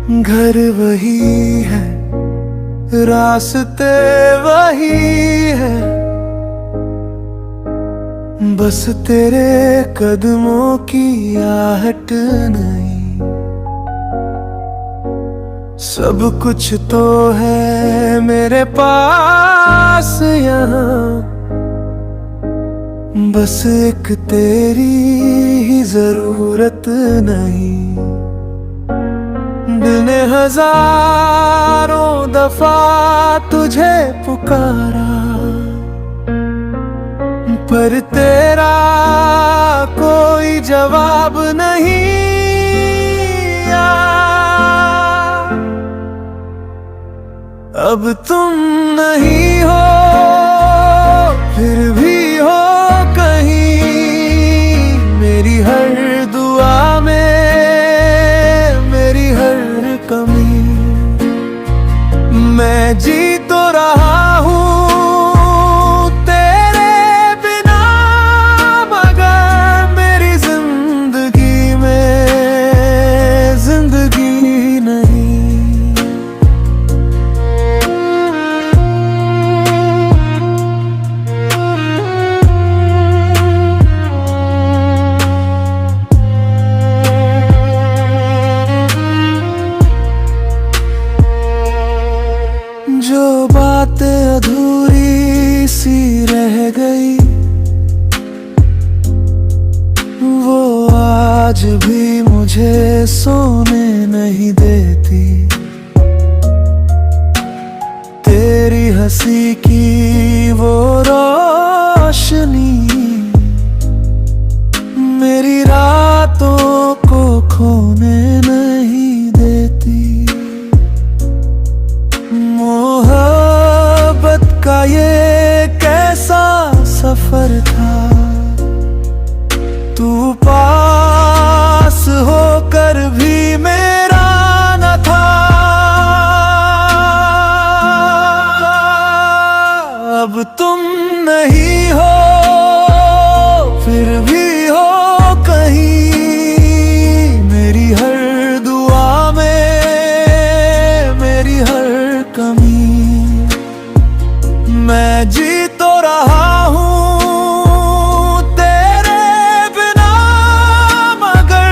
घर वही है, रास्ते वही है, बस तेरे कदमों की आहट नहीं। सब कुछ तो है मेरे पास यहाँ, बस एक तेरी ही जरूरत नहीं। दिल ने हजारों दफा तुझे पुकारा, पर तेरा कोई जवाब नहीं आया। अब तुम नहीं हो, फिर भी हो कहीं मेरी हर दुआ में, मेरी हर कमी। मैं जी तो रहा हूँ तेरे बिना, मगर मेरी जिंदगी में जिंदगी नहीं। जो बात अधूरी सी रह गई, वो आज भी मुझे सोने नहीं देती। तेरी हंसी की वो रोशनी मेरी रातों को खोने नहीं देती। मोहब्बत का ये कैसा सफर था, तू पास होकर भी मेरा न था। अब तुम नहीं हो, फिर भी हो कहीं मेरी हर दुआ में, मेरी हर कमी। मैं जी तो रहा हूँ तेरे बिना, मगर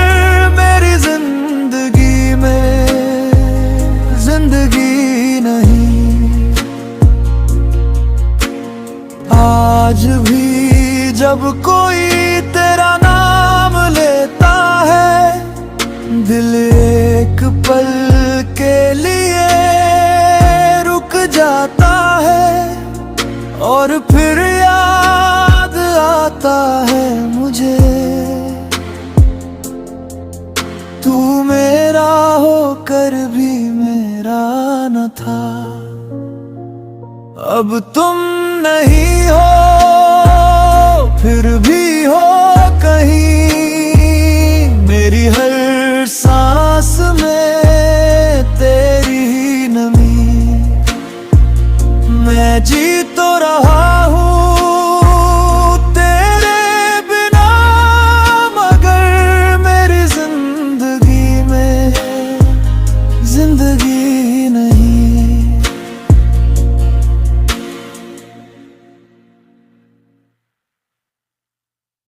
मेरी जिंदगी में जिंदगी नहीं। आज भी जब कोई तेरा नाम लेता है, दिल एक पल के लिए रुक जाता है, और फिर याद आता है मुझे तू मेरा होकर भी मेरा न था। अब तुम नहीं हो, फिर भी हो कहीं मेरी हर सांस